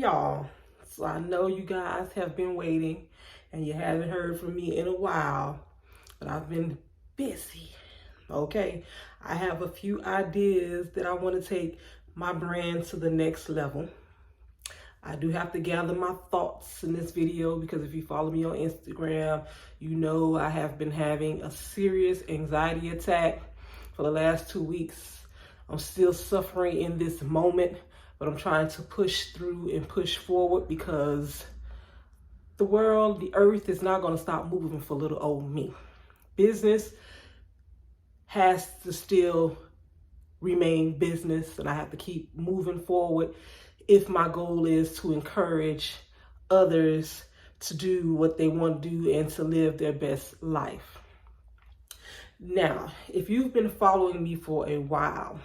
y'all. So I know you guys have been waiting and you haven't heard from me in a while, but I've been busy. Okay, I have a few ideas that I want to take my brand to the next level. I do have to gather my thoughts in this video because if you follow me on Instagram, you know I have been having a serious anxiety attack for the last 2 weeks. I'm still suffering in this moment, but I'm trying to push through and push forward because the world, the earth is not going to stop moving for little old me. Business has to still remain business, and I have to keep moving forward if my goal is to encourage others to do what they want to do and to live their best life. Now, if you've been following me for a while,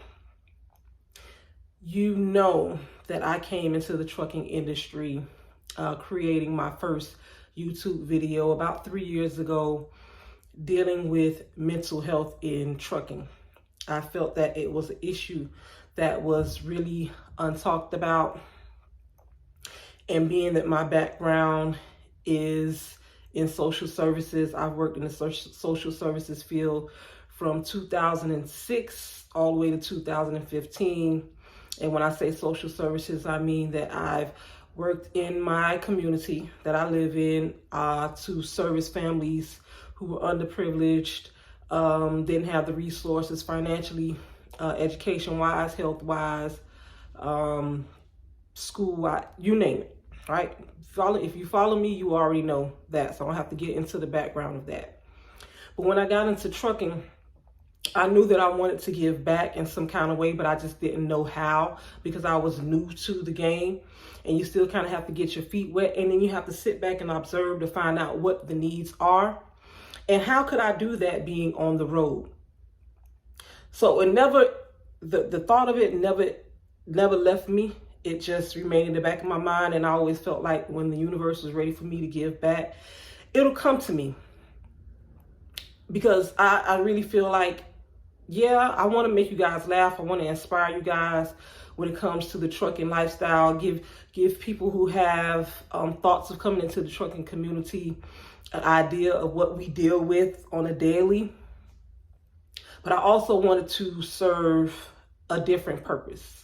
you know that I came into the trucking industry creating my first YouTube video about 3 years ago, dealing with mental health in trucking. I felt that it was an issue that was really untalked about. And being that my background is in social services, I've worked in the social services field from 2006 all the way to 2015. And when I say social services, I mean that I've worked in my community that I live in to service families who were underprivileged, didn't have the resources financially, education-wise, health-wise, school-wise, you name it, right? If you follow me, you already know that, so I don't have to get into the background of that. But when I got into trucking, I knew that I wanted to give back in some kind of way, but I just didn't know how because I was new to the game. And you still kind of have to get your feet wet, and then you have to sit back and observe to find out what the needs are. And how could I do that being on the road? So it never, the thought of it never left me. It just remained in the back of my mind. And I always felt like when the universe was ready for me to give back, it'll come to me. Because I really feel like, yeah, I want to make you guys laugh. I want to inspire you guys when it comes to the trucking lifestyle. Give people who have thoughts of coming into the trucking community an idea of what we deal with on a daily. But I also wanted to serve a different purpose.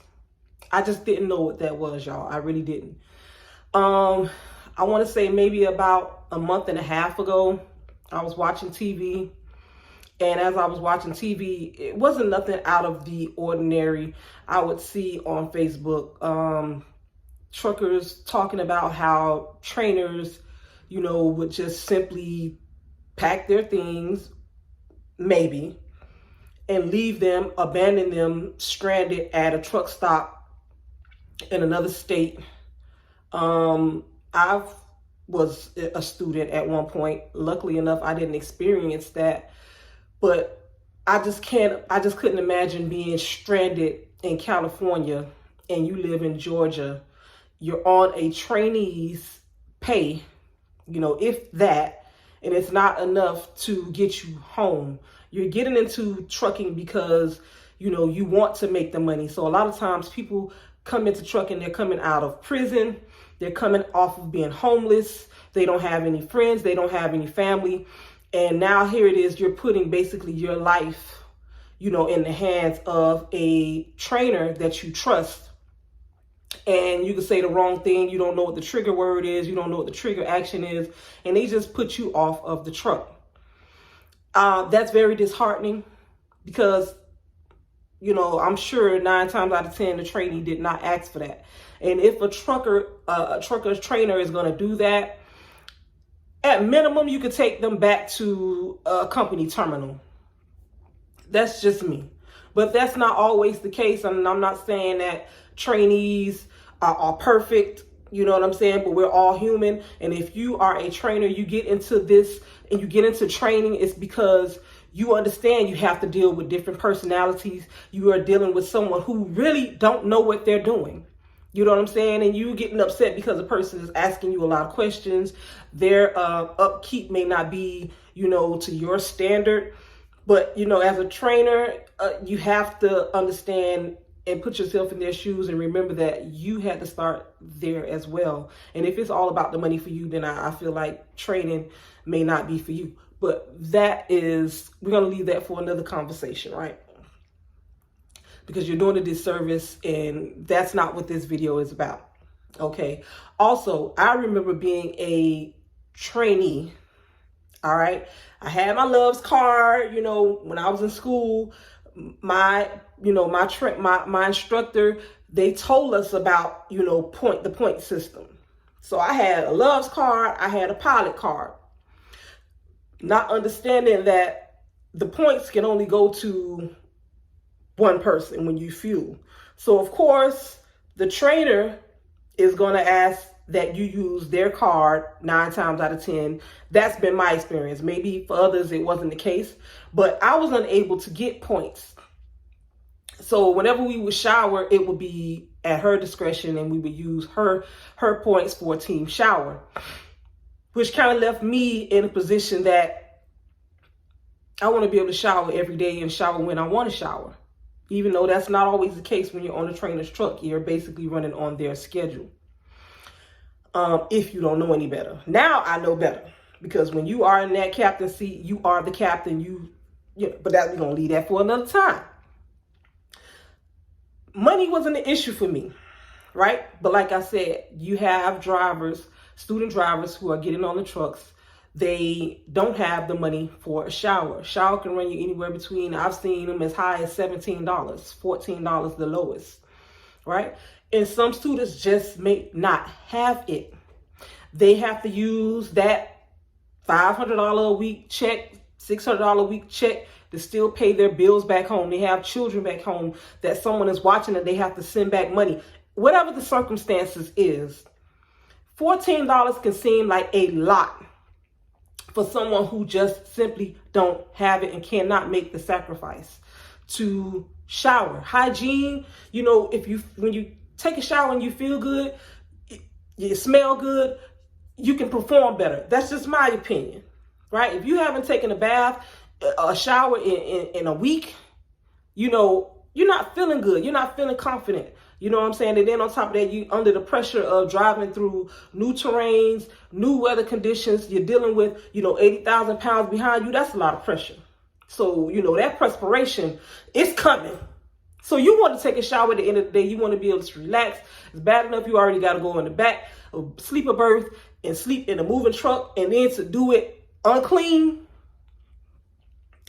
I just didn't know what that was, y'all. I really didn't. I want to say maybe about a month and a half ago, I was watching TV. And as I was watching TV, it wasn't nothing out of the ordinary. I would see on Facebook truckers talking about how trainers, would just simply pack their things, maybe, and leave them, abandon them stranded at a truck stop in another state. I was a student at one point. Luckily enough, I didn't experience that. But I just couldn't imagine being stranded in California and you live in Georgia. You're on a trainee's pay, if that, and it's not enough to get you home. You're getting into trucking because, you want to make the money. So a lot of times people come into trucking, they're coming out of prison. They're coming off of being homeless. They don't have any friends. They don't have any family. And now here it is, you're putting basically your life, in the hands of a trainer that you trust. And you can say the wrong thing. You don't know what the trigger word is. You don't know what the trigger action is. And they just put you off of the truck. That's very disheartening because, I'm sure 9 times out of 10, the trainee did not ask for that. And if a trucker's trainer is going to do that, at minimum, you could take them back to a company terminal. That's just me. But that's not always the case. I'm not saying that trainees are perfect, you know what I'm saying? But we're all human. And if you are a trainer, you get into this and you get into training, it's because you understand you have to deal with different personalities. You are dealing with someone who really don't know what they're doing. You know what I'm saying? And you getting upset because a person is asking you a lot of questions. Their upkeep may not be, to your standard. But, as a trainer, you have to understand and put yourself in their shoes and remember that you had to start there as well. And if it's all about the money for you, then I feel like training may not be for you. But we're going to leave that for another conversation, right? Because you're doing a disservice, and that's not what this video is about. Okay. Also, I remember being a trainee. All right. I had my loves card, when I was in school. My instructor, they told us about, the point system. So I had a loves card, I had a pilot card. Not understanding that the points can only go to one person when you fuel. So of course, the trainer is going to ask that you use their card 9 times out of 10. That's been my experience. Maybe for others it wasn't the case, but I was unable to get points. So whenever we would shower, it would be at her discretion, and we would use her points for a team shower, which kind of left me in a position that I want to be able to shower every day and shower when I want to shower. Even though that's not always the case when you're on a trainer's truck. You're basically running on their schedule. If you don't know any better. Now I know better, because when you are in that captain seat, you are the captain. But we're going to leave that for another time. Money wasn't an issue for me, right? But like I said, you have student drivers who are getting on the trucks. They don't have the money for a shower. Shower can run you anywhere between, I've seen them as high as $17, $14 the lowest, right? And some students just may not have it. They have to use that $500 a week check, $600 a week check to still pay their bills back home. They have children back home that someone is watching and they have to send back money. Whatever the circumstances is, $14 can seem like a lot for someone who just simply don't have it and cannot make the sacrifice to shower. Hygiene, when you take a shower and you feel good, you smell good, you can perform better. That's just my opinion, right? If you haven't taken a shower in a week, you're not feeling good. You're not feeling confident. You know what I'm saying? And then on top of that, you under the pressure of driving through new terrains, new weather conditions. You're dealing with, 80,000 pounds behind you. That's a lot of pressure. So, that perspiration is coming. So you want to take a shower at the end of the day. You want to be able to relax. It's bad enough you already got to go in the back, sleeper berth, and sleep in a moving truck. And then to do it unclean,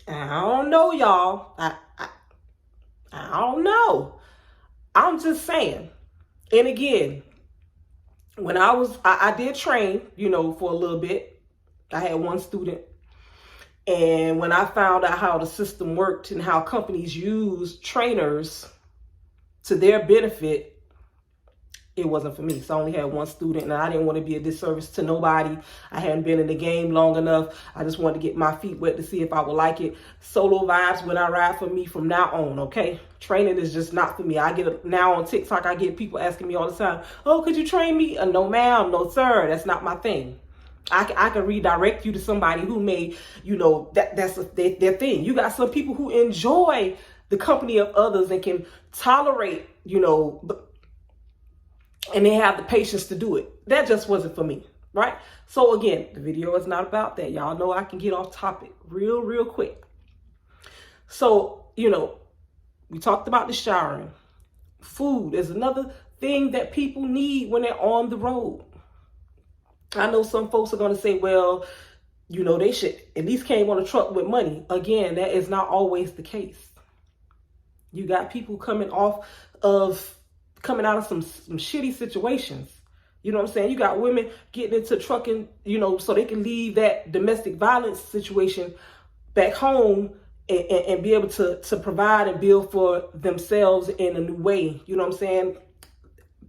I don't know, y'all. I don't know. I'm just saying. And again, when I did train, for a little bit. I had one student. And when I found out how the system worked and how companies use trainers to their benefit, it wasn't for me. So I only had one student, and I didn't want to be a disservice to nobody. I hadn't been in the game long enough. I just wanted to get my feet wet to see if I would like it. Solo vibes when I ride for me from now on, okay? Training is just not for me. Now on TikTok, I get people asking me all the time, oh, could you train me? No, ma'am, no, sir. That's not my thing. I can redirect you to somebody who may, that's their thing. You got some people who enjoy the company of others and can tolerate, and they have the patience to do it. That just wasn't for me, right? So again, the video is not about that. Y'all know I can get off topic real quick. So, we talked about the showering. Food is another thing that people need when they're on the road. I know some folks are going to say, well, they should at least came on a truck with money. Again, that is not always the case. You got people coming out of some shitty situations. You know what I'm saying? You got women getting into trucking, so they can leave that domestic violence situation back home and be able to provide and build for themselves in a new way. You know what I'm saying?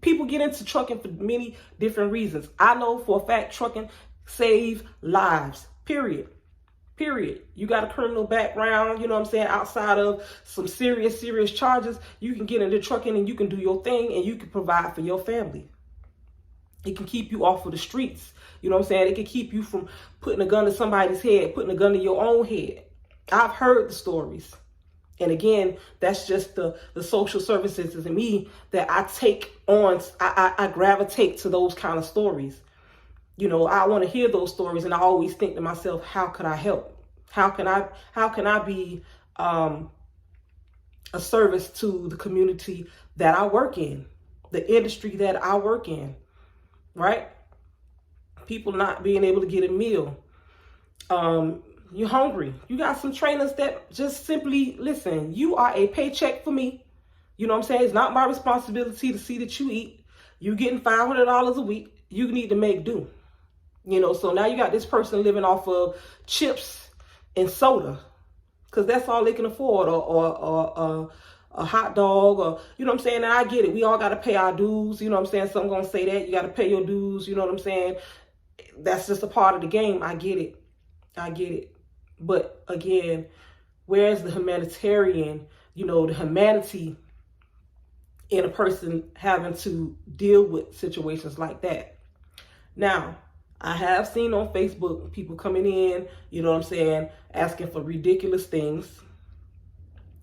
People get into trucking for many different reasons. I know for a fact trucking save lives, period. You got a criminal background, outside of some serious charges, you can get into trucking and you can do your thing and you can provide for your family. It can keep you off of the streets. You know what I'm saying? It can keep you from putting a gun to somebody's head, putting a gun to your own head. I've heard the stories. And again, that's just the social services in me that I take on. I gravitate to those kind of stories. You know, I want to hear those stories, and I always think to myself, how could I help? How can I be a service to the community that I work in, the industry that I work in, right? People not being able to get a meal. You're hungry. You got some trainers that just simply, listen, you are a paycheck for me. You know what I'm saying? It's not my responsibility to see that you eat. You getting $500 a week. You need to make do. You know, so now you got this person living off of chips and soda because that's all they can afford, or a hot dog, or, you know what I'm saying? And I get it. We all got to pay our dues. You know what I'm saying? Some going to say that. You got to pay your dues. You know what I'm saying? That's just a part of the game. I get it. I get it. But again, where's the humanitarian, you know, the humanity in a person having to deal with situations like that? Now, I have seen on Facebook people coming in, you know what I'm saying, asking for ridiculous things.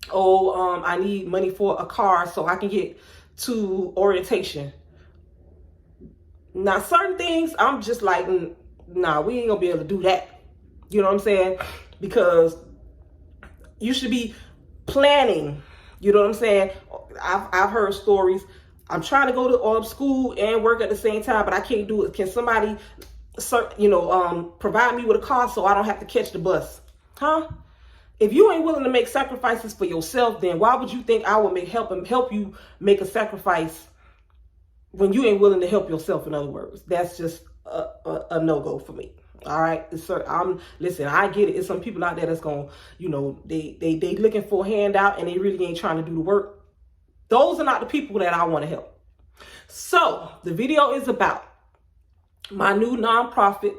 Oh, I need money for a car so I can get to orientation. Now, certain things, I'm just like, nah, we ain't gonna be able to do that. You know what I'm saying? Because you should be planning. You know what I'm saying? I've heard stories. I'm trying to go to school and work at the same time, but I can't do it. Can somebody, you know, provide me with a car so I don't have to catch the bus? Huh? If you ain't willing to make sacrifices for yourself, then why would you think I would help you make a sacrifice when you ain't willing to help yourself? In other words, that's just a no-go for me. All right, listen, I get it. It's some people out there that's gonna, you know, they looking for a handout and they really ain't trying to do the work. Those are not the people that I want to help. So the video is about my new nonprofit.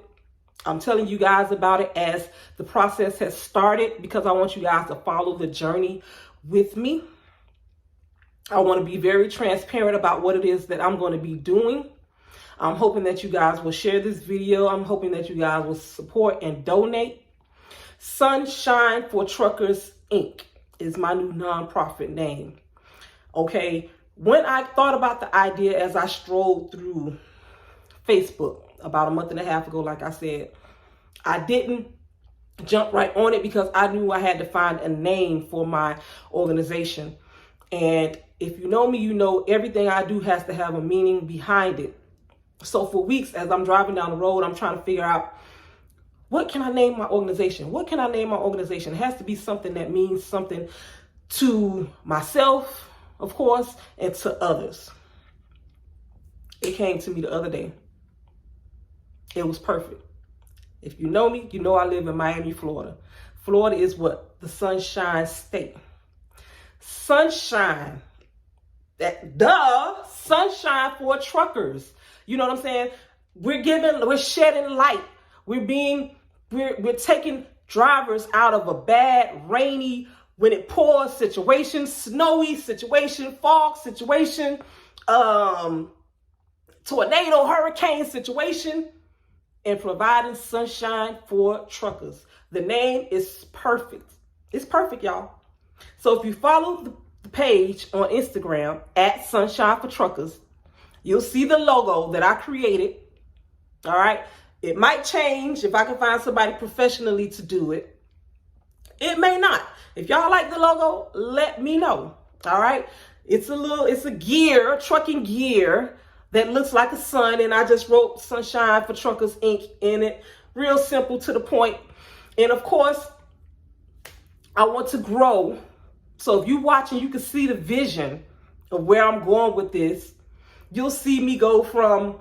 I'm telling you guys about it as the process has started because I want you guys to follow the journey with me. I want to be very transparent about what it is that I'm going to be doing. I'm hoping that you guys will share this video. I'm hoping that you guys will support and donate. Sunshine for Truckers, Inc. is my new nonprofit name. Okay, when I thought about the idea as I strolled through Facebook about a month and a half ago, like I said, I didn't jump right on it because I knew I had to find a name for my organization. And if you know me, you know everything I do has to have a meaning behind it. So for weeks, as I'm driving down the road, I'm trying to figure out, what can I name my organization? What can I name my organization? It has to be something that means something to myself, of course, and to others. It came to me the other day. It was perfect. If you know me, you know I live in Miami, Florida. Florida is what? The Sunshine State. Sunshine. Sunshine for truckers. You know what I'm saying? We're shedding light. We're taking drivers out of a bad, rainy, when it pours situation, snowy situation, fog situation, tornado, hurricane situation, and providing sunshine for truckers. The name is perfect. It's perfect, y'all. So if you follow the page on Instagram at Sunshine for Truckers, you'll see the logo that I created. All right. It might change if I can find somebody professionally to do it. It may not. If y'all like the logo, let me know. All right. It's a gear, trucking gear that looks like a sun. And I just wrote Sunshine for Truckers, Inc. in it. Real simple, to the point. And of course, I want to grow. So if you're watching, you can see the vision of where I'm going with this. You'll see me go from,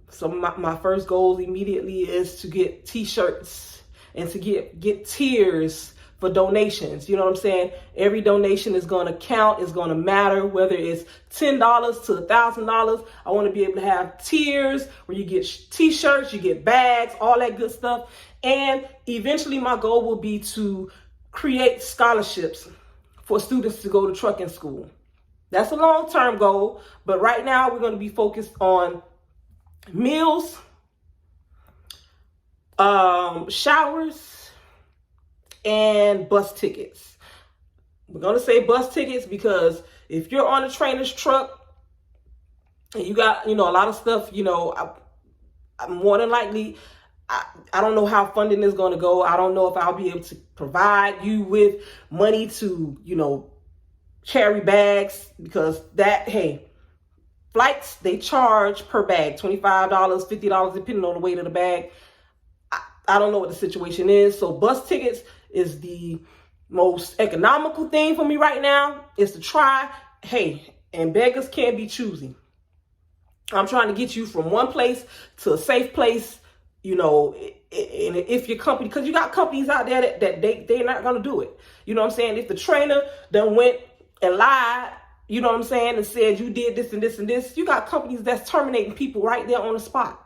so my first goal immediately is to get t-shirts and to get tiers for donations. You know what I'm saying? Every donation is going to count. It's going to matter, whether it's $10 to $1,000. I want to be able to have tiers where you get t-shirts, you get bags, all that good stuff. And eventually my goal will be to create scholarships for students to go to trucking school. That's a long-term goal, but right now we're going to be focused on meals, showers, and bus tickets. We're going to say bus tickets because if you're on a trainer's truck and you got, a lot of stuff, I'm more than likely, I don't know how funding is going to go. I don't know if I'll be able to provide you with money to, carry bags, because flights, they charge per bag, $25, $50, depending on the weight of the bag. I don't know what the situation is. So bus tickets is the most economical thing for me right now, is to try. And beggars can't be choosy. I'm trying to get you from one place to a safe place, and if your company, because you got companies out there that they're not going to do it. You know what I'm saying? If the trainer done went and lied, you know what I'm saying, and said you did this and this and this, you got companies that's terminating people right there on the spot.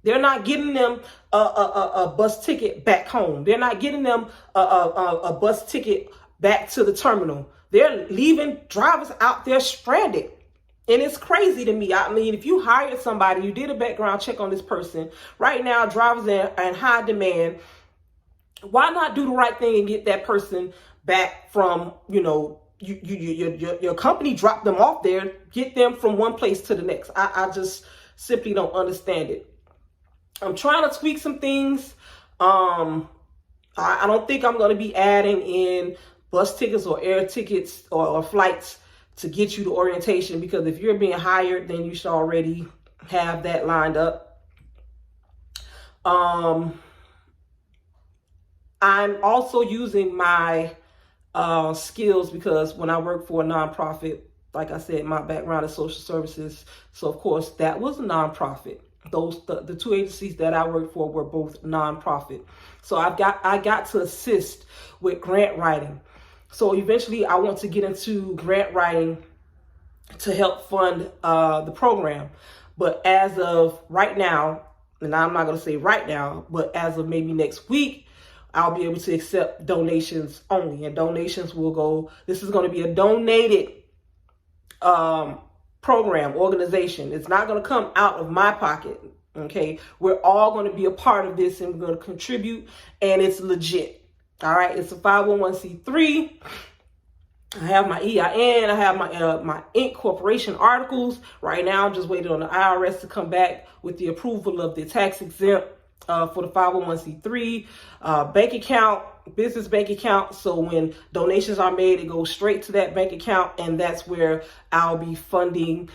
They're not getting them a bus ticket back home. They're not getting them a bus ticket back to the terminal. They're leaving drivers out there stranded. And it's crazy to me. I mean, if you hired somebody, you did a background check on this person. Right now, drivers are in high demand. Why not do the right thing and get that person back from, your company dropped them off there, get them from one place to the next. I just simply don't understand it. I'm trying to tweak some things. I don't think I'm going to be adding in bus tickets or air tickets or flights to get you to orientation, because if you're being hired, then you should already have that lined up. I'm also using my skills, because when I work for a nonprofit, like I said, my background is social services. So of course that was a nonprofit. The two agencies that I worked for were both nonprofit. So I got to assist with grant writing. So eventually I want to get into grant writing to help fund the program. But as of right now, and I'm not going to say right now, but as of maybe next week, I'll be able to accept donations only. And donations will go, this is going to be a donated program, organization. It's not going to come out of my pocket. Okay. We're all going to be a part of this, and we're going to contribute, and it's legit. All right. It's a 501c3. I have my EIN. I have my Inc. corporation articles. Right now, I'm just waiting on the IRS to come back with the approval of the tax exempt for the 501c3 bank account, business bank account. So when donations are made, it goes straight to that bank account, and that's where I'll be funding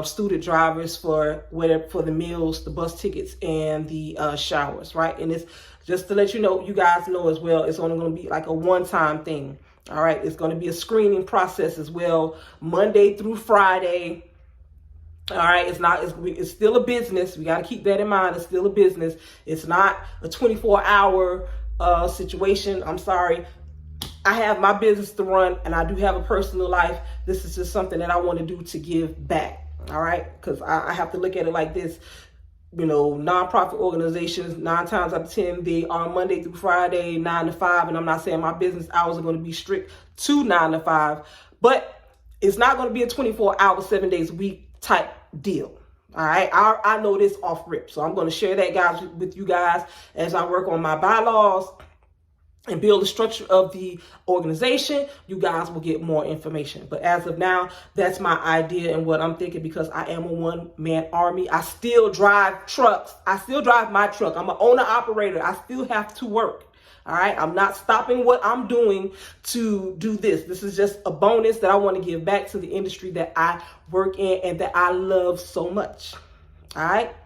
student drivers for the meals, the bus tickets, and the showers, right? And it's just to let you guys know as well, it's only going to be like a one-time thing. All right, it's going to be a screening process as well, Monday through Friday. All right, it's still a business. We got to keep that in mind. It's still a business. It's not a 24-hour situation. I'm sorry. I have my business to run, and I do have a personal life. This is just something that I want to do to give back. All right, because I have to look at it like this. Nonprofit organizations, 9 times out of 10, they are Monday through Friday, 9 to 5. And I'm not saying my business hours are going to be strict to 9 to 5, but it's not going to be a 24-hour, 7 days a week type deal. All right. I know this off rip. So I'm going to share that, with you guys as I work on my bylaws and build the structure of the organization. You guys will get more information. But as of now, that's my idea and what I'm thinking, because I am a one-man army. I still drive trucks. I still drive my truck. I'm an owner operator. I still have to work. All right. I'm not stopping what I'm doing to do this. This is just a bonus that I want to give back to the industry that I work in and that I love so much. All right.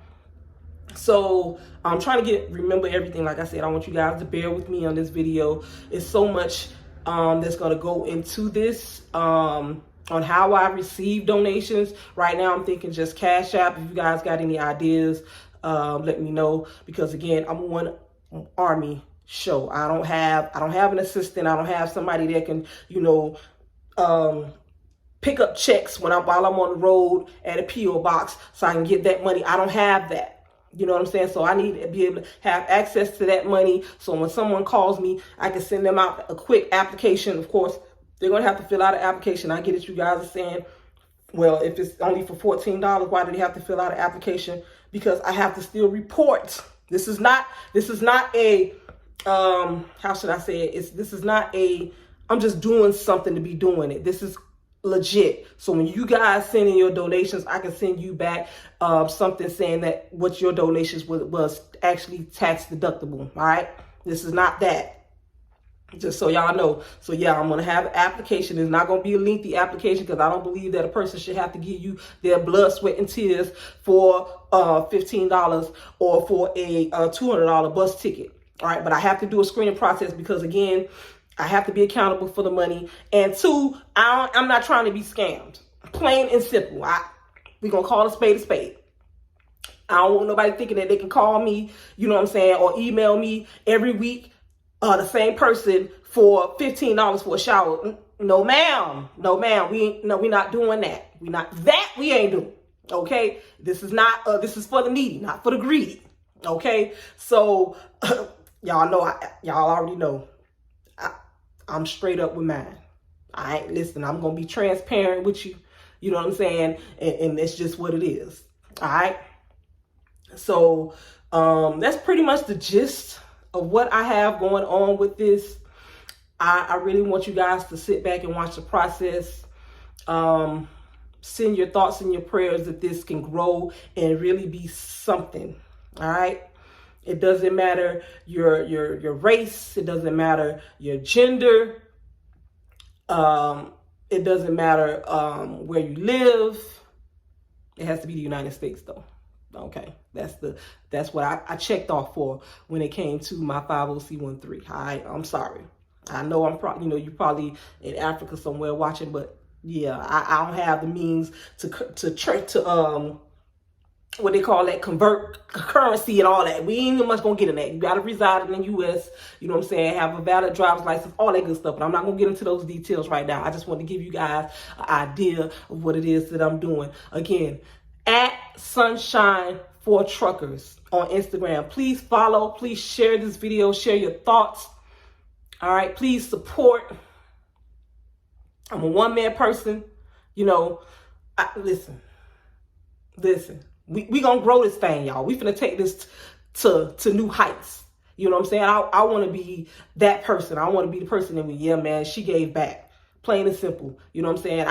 So I'm trying to remember everything. Like I said, I want you guys to bear with me on this video. It's so much that's going to go into this on how I receive donations. Right now, I'm thinking just Cash App. If you guys got any ideas, let me know, because again, I'm one army show. I don't have an assistant. I don't have somebody that can, pick up checks while I'm on the road at a PO box so I can get that money. I don't have that. You know what I'm saying? So I need to be able to have access to that money. So when someone calls me, I can send them out a quick application. Of course, they're going to have to fill out an application. I get it. You guys are saying, well, if it's only for $14, why do they have to fill out an application? Because I have to still report. This is not a, how should I say it? This is not a I'm just doing something to be doing it. This is legit. So when you guys send in your donations, I can send you back something saying that what your donations was actually tax deductible. All right. This is not that. Just so y'all know. So yeah, I'm going to have an application. It's not going to be a lengthy application because I don't believe that a person should have to give you their blood, sweat, and tears for $15 or for a $200 bus ticket. All right. But I have to do a screening process because, again, I have to be accountable for the money. And two, I'm not trying to be scammed. Plain and simple. We're going to call a spade a spade. I don't want nobody thinking that they can call me, you know what I'm saying, or email me every week. The same person for $15 for a shower. No, ma'am. No, ma'am. We're not doing that. We ain't doing. Okay. This is not, this is for the needy, not for the greedy. Okay. So y'all know, y'all already know I'm straight up with mine. I ain't listen. I'm going to be transparent with you. You know what I'm saying? And it's just what it is. All right. So, that's pretty much the gist of what I have going on with this. I really want you guys to sit back and watch the process. Send your thoughts and your prayers that this can grow and really be something. All right. It doesn't matter your race. It doesn't matter your gender. It doesn't matter where you live. It has to be the United States though. Okay, that's what I checked off for when it came to my 50C13. I'm sorry. I know I'm probably, you're probably in Africa somewhere watching, but yeah, I don't have the means to what they call that, convert currency and all that. We ain't even much gonna get in that. You gotta reside in the U.S. You know what I'm saying? Have a valid driver's license, all that good stuff. But I'm not gonna get into those details right now. I just want to give you guys an idea of what it is that I'm doing. Again, at Sunshine for Truckers on Instagram. Please follow. Please share this video. Share your thoughts. All right. Please support. I'm a one-man person. Listen. We gonna grow this thing, y'all. We finna take this to new heights. You know what I'm saying? I want to be that person. I want to be the person that yeah, man, she gave back. Plain and simple. You know what I'm saying?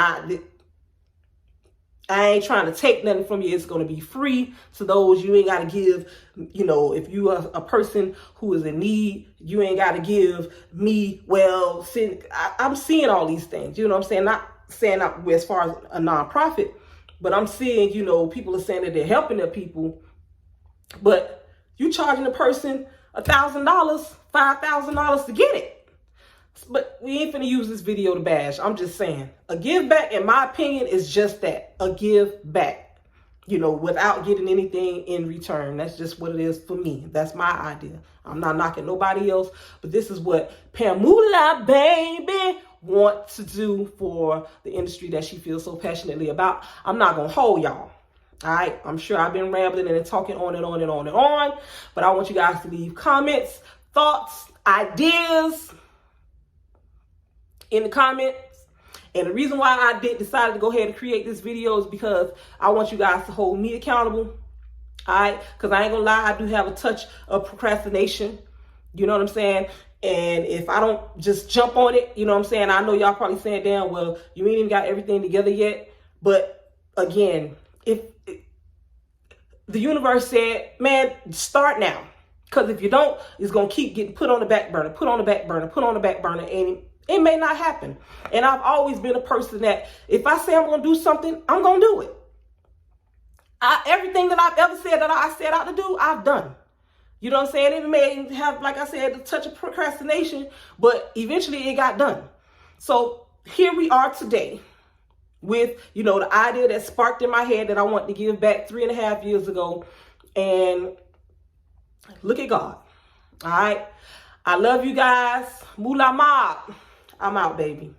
I ain't trying to take nothing from you. It's going to be free to those. You ain't got to give, if you are a person who is in need, you ain't got to give me, I'm seeing all these things. You know what I'm saying? Not saying as far as a nonprofit, but I'm seeing, people are saying that they're helping their people, but you charging a person $1,000, $5,000 to get it. But we ain't finna use this video to bash. I'm just saying, a give back, in my opinion, is just that, a give back, without getting anything in return. That's just what it is for me. That's my idea. I'm not knocking nobody else, but this is what PamulahBaby wants to do for the industry that she feels so passionately about. I'm not gonna hold y'all. All right, I'm sure I've been rambling and talking on and on and on and on, but I want you guys to leave comments, thoughts, ideas in the comments. And the reason why I decided to go ahead and create this video is because I want you guys to hold me accountable. All right, because I ain't gonna lie, I do have a touch of procrastination. You know what I'm saying? And if I don't just jump on it, you know what I'm saying? I know y'all probably saying, damn, well, you ain't even got everything together yet. But again, if the universe said, man, start now. Because if you don't, it's going to keep getting put on the back burner, and it may not happen. And I've always been a person that if I say I'm going to do something, I'm going to do it. Everything that I've ever said that I set out to do, I've done. You know what I'm saying? It may have, like I said, a touch of procrastination, but eventually it got done. So here we are today with, the idea that sparked in my head that I wanted to give back 3.5 years ago. And look at God. All right. I love you guys. Moolah Mob. I'm out, baby.